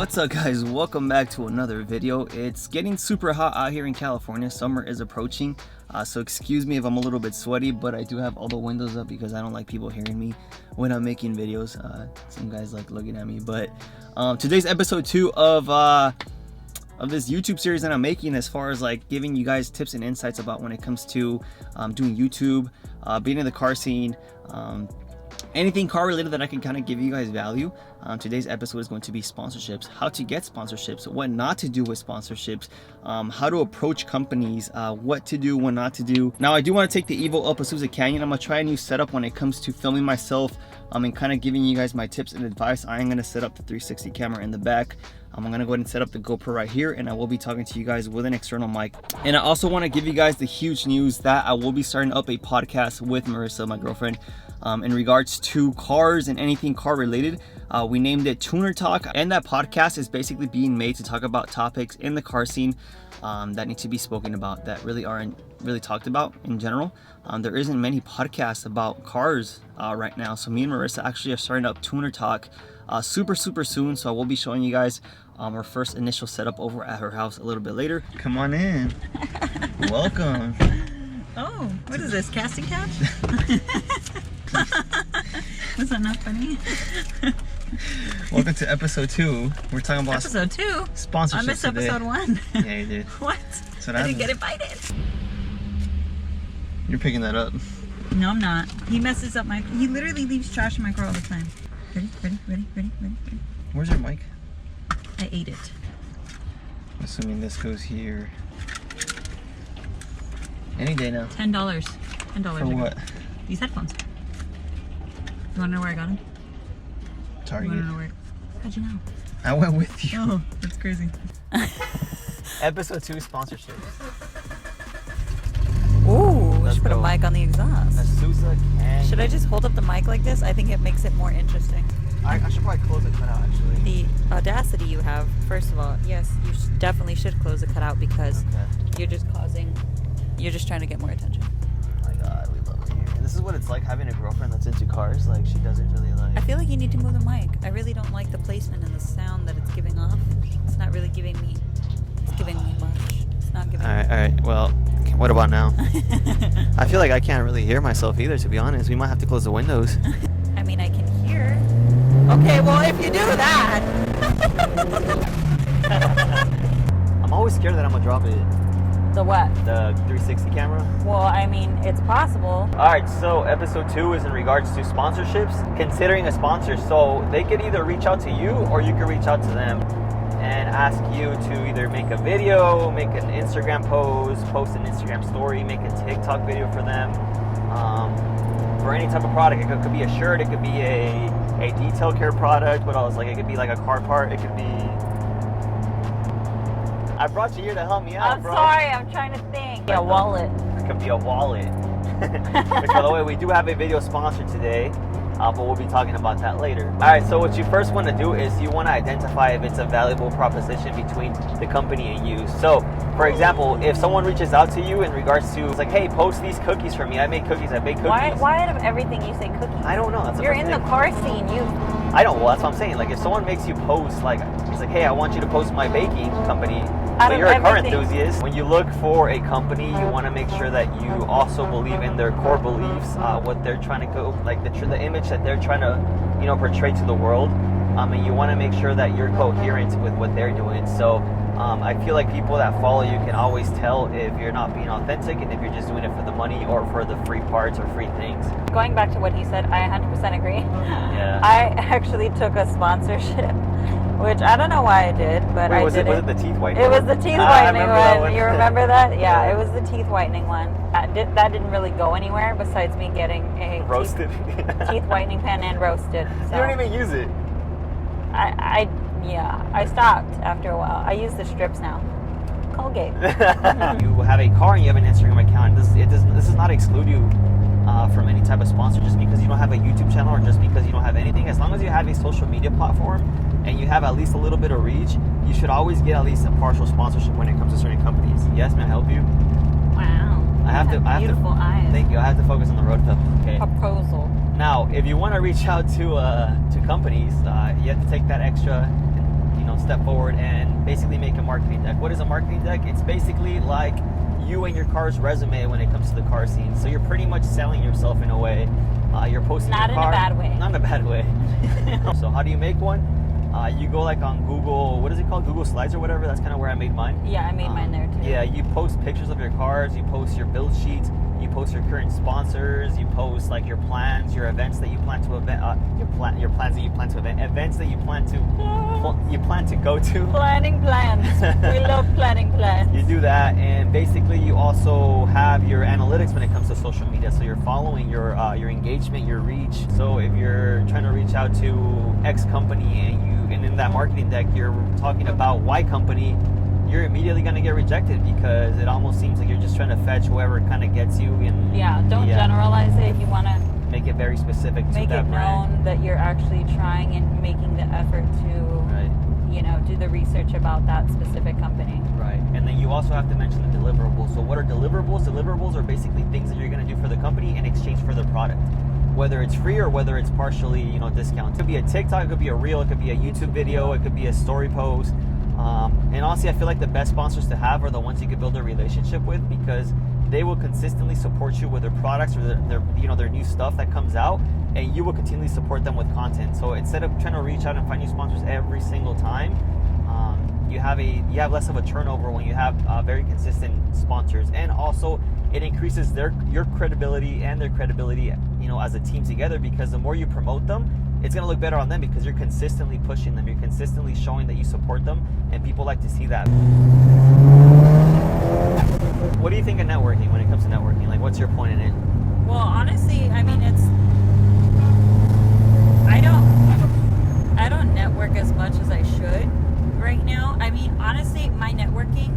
What's up guys, welcome back to another video. It's getting super hot out here in California. Summer is approaching, so excuse me if I'm a little bit sweaty, but I do have all the windows up because I don't like people hearing me when I'm making videos. Some guys like looking at me, but today's episode 2 of this YouTube series that I'm making, as far as like giving you guys tips and insights about when it comes to doing YouTube, being in the car scene, anything car related that I can kind of give you guys value. Today's episode is going to be sponsorships, how to get sponsorships, what not to do with sponsorships, how to approach companies, what to do, what not to do. Now I do want to take the Evo up Azusa Canyon. I'm gonna try a new setup when it comes to filming myself and kind of giving you guys my tips and advice. I am gonna set up the 360 camera in the back. I'm gonna go ahead and set up the GoPro right here, and I will be talking to you guys with an external mic. And I also want to give you guys the huge news that I will be starting up a podcast with Marissa, my girlfriend, in regards to cars and anything car related. We named it Tuner Talk, and that podcast is basically being made to talk about topics in the car scene that need to be spoken about, that really aren't really talked about in general. There isn't many podcasts about cars right now, so me and Marissa actually are starting up Tuner Talk super soon. So I will be showing you guys our first initial setup over at her house a little bit later. Come on in. Welcome. Oh, what is this, casting couch? Was that not funny? Welcome to episode 2. We're talking about episode 2? Sponsorships. I missed today. episode 1. Yeah, you did. What? I didn't get invited. You're picking that up. No, I'm not. He messes up he literally leaves trash in my car all the time. Ready. Where's your mic? I ate it. Assuming this goes here. Any day now. $10. $10. For what? These headphones. You wanna know where I got them? Target. You wanna know where? How'd you know? I went with you. Oh, that's crazy. Episode 2 sponsorship. Ooh, we should put a mic on the exhaust. Azusa Canyon. Should I just hold up the mic like this? I think it makes it more interesting. I should probably close the cutout actually. The audacity you have, first of all, yes, you definitely should close the cutout because you're just trying to get more attention. Oh my god, we love it here. This is what it's like having a girlfriend that's into cars. Like, she doesn't really like... I feel like you need to move the mic. I really don't like the placement and the sound that it's giving off. It's not really giving me... It's giving me much. It's not giving me... Alright, well, what about now? I feel like I can't really hear myself either, to be honest. We might have to close the windows. I mean, I can hear. Okay, well, if you do that... I'm always scared that I'm gonna drop it. The what? The 360 camera. Well, I mean, it's possible. Alright, so episode 2 is in regards to sponsorships. Considering a sponsor, so they could either reach out to you or you could reach out to them and ask you to either make a video, make an Instagram post an Instagram story, make a TikTok video for them, for any type of product. It could be a shirt, it could be a detail care product, what else? Like, it could be like a car part, it could be... I brought you here to help me out, I'm bro. sorry, I'm trying to think. A wallet. It could be a wallet. Which, by the way, we do have a video sponsor today, but we'll be talking about that later. Alright, so what you first want to do is you want to identify if it's a valuable proposition between the company and you. So, for example, if someone reaches out to you in regards to, it's like, hey, post these cookies for me. I make cookies, I bake cookies. Why out of everything you say cookies? I don't know. That's You're in the car scene. I don't. Well, that's what I'm saying. Like, if someone makes you post, like, it's like, hey, I want you to post my baking company. So you're a car enthusiast. When you look for a company, you want to make sure that you also believe in their core beliefs, what they're trying to go, like the image that they're trying to, portray to the world. And you want to make sure that you're coherent with what they're doing. So I feel like people that follow you can always tell if you're not being authentic and if you're just doing it for the money or for the free parts or free things. Going back to what he said, I 100% agree. Yeah. I actually took a sponsorship, which I don't know why I did, but I did. Was it the teeth whitening? It was the teeth whitening one. You remember that? Yeah, it was the teeth whitening one. That didn't really go anywhere besides me getting a roasted teeth whitening pen and roasted. So you don't even use it. I stopped after a while. I use the strips now. Colgate. You have a car and you have an Instagram account. This does not exclude you from any type of sponsor just because you don't have a YouTube channel or just because you don't have anything. As long as you have a social media platform and you have at least a little bit of reach, you should always get at least a partial sponsorship when it comes to certain companies. Yes, may I help you? Wow. I have beautiful eyes. Thank you. I have to focus on the road though. Okay. Proposal. Now, if you want to reach out to companies, you have to take that extra, step forward and basically make a marketing deck. What is a marketing deck? It's basically like you and your car's resume when it comes to the car scene. So you're pretty much selling yourself in a way. You're posting Not your car. in a bad way. Not in a bad way. So how do you make one? You go like on Google, what is it called? Google Slides or whatever. That's kind of where I made mine. Yeah, I made mine there too. Yeah, you post pictures of your cars, you post your build sheets, you post your current sponsors, you post like your plans, your events that you plan to your plans that you plan to events that you plan to go to. Planning plans. We love planning plans. You do that, and basically you also have your analytics when it comes to social media. So you're following your engagement, your reach. So if you're trying to reach out to X company and in that marketing deck you're talking about Y company, you're immediately going to get rejected because it almost seems like you're just trying to fetch whoever kind of gets you. And don't generalize it. You want to make it very specific to make that it brand. known that you're actually trying and making the effort to do the research about that specific company. Right. And then you also have to mention the deliverables. So what are deliverables? Deliverables are basically things that you're going to do for the company in exchange for their product, whether it's free or whether it's partially discounted. It could be a TikTok, it could be a reel, it could be a YouTube video, it could be a story post. And honestly, I feel like the best sponsors to have are the ones you can build a relationship with, because they will consistently support you with their products or their new stuff that comes out, and you will continually support them with content. So instead of trying to reach out and find new sponsors every single time, you have less of a turnover when you have very consistent sponsors, and also it increases your credibility and their credibility, as a team together, because the more you promote them, it's going to look better on them because you're consistently pushing them. You're consistently showing that you support them, and people like to see that. What do you think of networking when it comes to networking? Like, what's your point in it? Well, honestly, I mean, I don't network as much as I should right now. I mean, honestly, my networking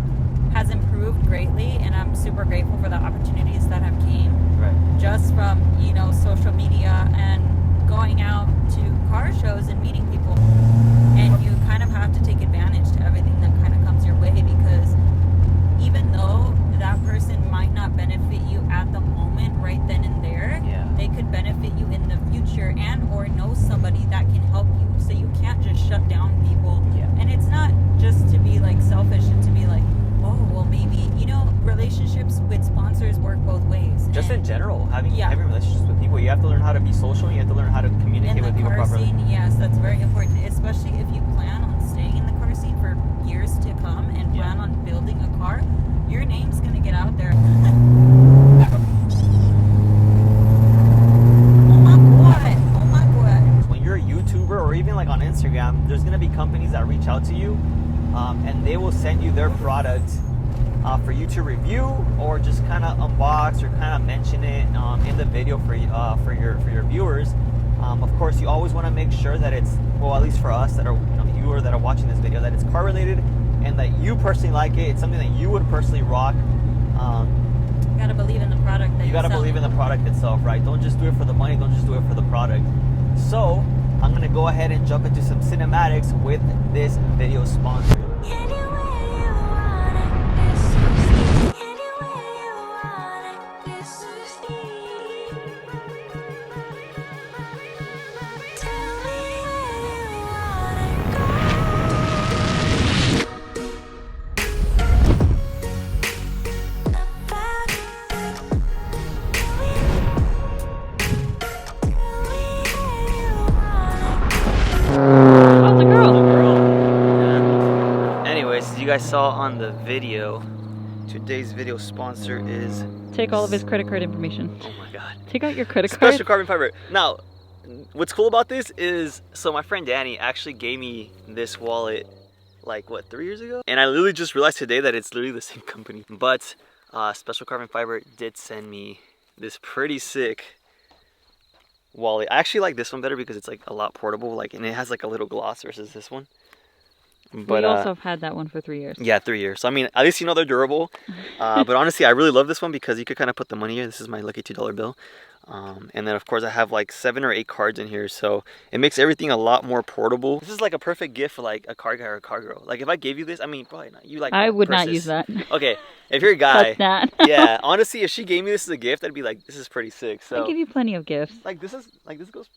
has improved greatly, and I'm super grateful for the opportunities that have came just from, social media and going out to car shows and meeting people. And you kind of have to take advantage to everything that kind of comes your way, because even though that person might not benefit you at the moment right then and there, they could benefit you in the future and or know somebody that can help you. So you can't just shut down people. And it's not just to be like selfish and to be like, oh, well, maybe, relationships with sponsors work both ways. Just in general, having relationships with people, you have to learn how to be social, you have to learn how to communicate with people properly. In the car scene, yes, that's very important, especially if you plan on staying in the car scene for years to come and plan on building a car, your name's going to get out there. When you're a YouTuber or even like on Instagram, there's going to be companies that reach out to you, and they will send you their product for you to review or just kind of unbox or kind of mention it in the video for your viewers. Of course, you always want to make sure that it's, well, at least for us that are viewers that are watching this video, that it's car related and that you personally like it. It's something that you would personally rock. You gotta believe in the product. You gotta believe in the product itself, right? Don't just do it for the money. Don't just do it for the product. So I'm gonna go ahead and jump into some cinematics with this video sponsor. You guys saw on the video, today's video sponsor is... Take all of his credit card information. Oh my god. Take out your credit card. Special carbon fiber. Now, what's cool about this is, so my friend Danny actually gave me this wallet like, what, 3 years ago? And I literally just realized today that it's literally the same company. But Special Carbon Fiber did send me this pretty sick wallet. I actually like this one better because it's like a lot portable, like, and it has like a little gloss versus this one. But we also have had that one for 3 years. Yeah, 3 years. So I mean, at least they're durable. But honestly, I really love this one because you could kind of put the money here. This is my lucky $2 bill. And then of course I have like 7 or 8 cards in here, so it makes everything a lot more portable. This is like a perfect gift for like a car guy or a car girl. Like if I gave you this, I mean, probably not. You like I would purses. not use that. Okay, if you're a guy, that. yeah. Honestly, if she gave me this as a gift, I'd be like, this is pretty sick. So I give you plenty of gifts. like this goes.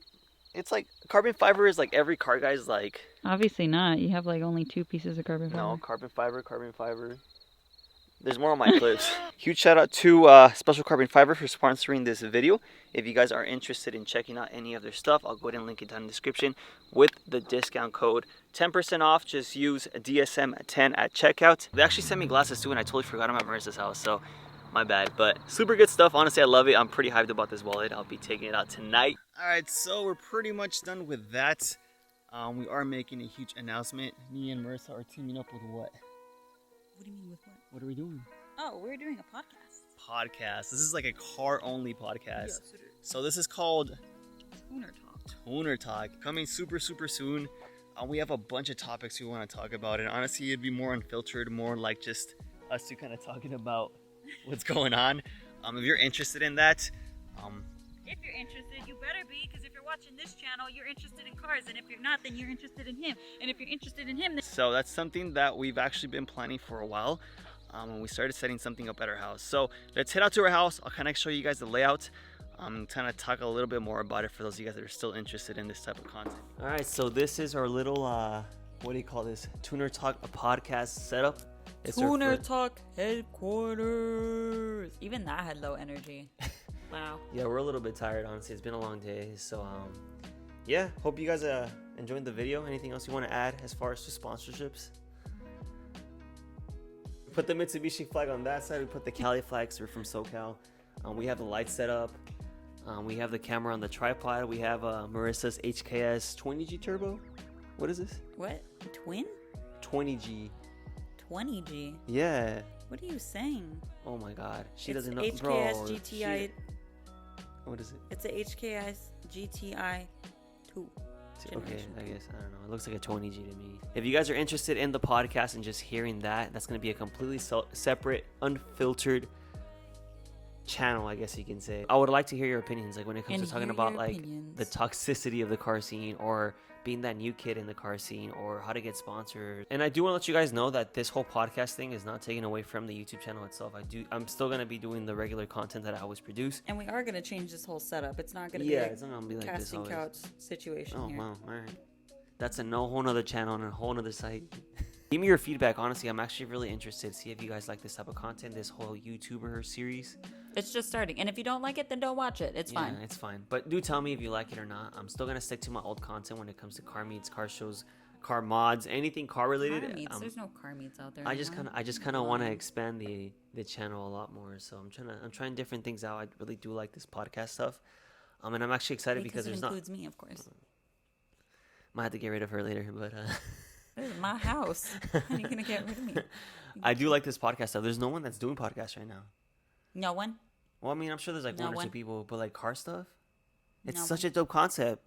It's like carbon fiber is like every car guy's like. Obviously not. You have like only 2 pieces of carbon fiber. No, carbon fiber, carbon fiber. There's more on my clips. Huge shout out to Special Carbon Fiber for sponsoring this video. If you guys are interested in checking out any of their stuff, I'll go ahead and link it down in the description with the discount code 10% off. Just use DSM10 at checkout. They actually sent me glasses too, and I totally forgot them at Marissa's house, so my bad. But super good stuff. Honestly, I love it. I'm pretty hyped about this wallet. I'll be taking it out tonight. All right, so we're pretty much done with that. We are making a huge announcement. Me and Marissa are teaming up with what? What do you mean with what? What are we doing? Oh, we're doing a podcast. This is like a car-only podcast. Yes, it is. So this is called Tuner Talk. Tuner Talk. Coming super soon. We have a bunch of topics we want to talk about, and honestly, it'd be more unfiltered, more like just us two kind of talking about what's going on. If you're interested in that, if you're interested, you better be, because if you're watching this channel, you're interested in cars, and if you're not, then you're interested in him, and if you're interested in him, then... So that's something that we've actually been planning for a while. When we started setting something up at our house. So let's head out to our house. I'll kind of show you guys the layout. Kind of talk a little bit more about it for those of you guys that are still interested in this type of content. All right, so this is our little, what do you call this? Tuner Talk podcast setup. It's Tuner Talk headquarters. Even that had low energy. Wow. Yeah, we're a little bit tired, honestly. It's been a long day. So, yeah, hope you guys enjoyed the video. Anything else you want to add as far as to sponsorships? Put the Mitsubishi flag on that side. We put the Cali flags. We're from SoCal. We have the lights set up. We have the camera on the tripod. We have Marissa's HKS 20G turbo. What is this? What? Twin? 20G. 20G? Yeah. What are you saying? Oh my God. She It's doesn't know. HKS Bro, GTI. shit. What is it? It's a HKS GTI 2. Okay, I guess, I don't know. It looks like a 20G to me. If you guys are interested in the podcast and just hearing that, that's going to be a completely separate, unfiltered channel, I guess you can say. I would like to hear your opinions, like when it comes to talking about like the toxicity of the car scene, or being that new kid in the car scene, or how to get sponsored. And I do want to let you guys know that this whole podcast thing is not taken away from the YouTube channel itself. I'm still going to be doing the regular content that I always produce. And we are going to change this whole setup. It's not going to be it's not going to be like casting this couch situation Oh, here. wow. All right. That's a whole nother channel and a whole nother site. Give me your feedback. Honestly, I'm actually really interested to see if you guys like this type of content, this whole YouTuber series. It's just starting. And if you don't like it, then don't watch it. It's fine. Yeah, it's fine. But do tell me if you like it or not. I'm still going to stick to my old content when it comes to car meets, car shows, car mods, anything car related. Car meets. There's no car meets out there. I just kind of want to expand the channel a lot more. So I'm trying different things out. I really do like this podcast stuff. And I'm actually excited because it there's includes me, of course. Might have to get rid of her later, but this is my house. How are you gonna get rid of me? I do like this podcast stuff. There's no one that's doing podcasts right now. No one? Well, I mean, I'm sure there's like No one or one? two people, but like car stuff, it's No such one. a dope concept.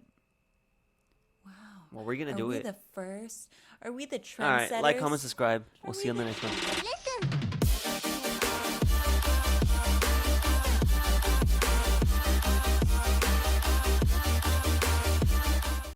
Wow. Well, we're gonna Are do we it. the first? Are we the All right, trendsetters? like, comment, subscribe. We'll see you on the next one. Listen.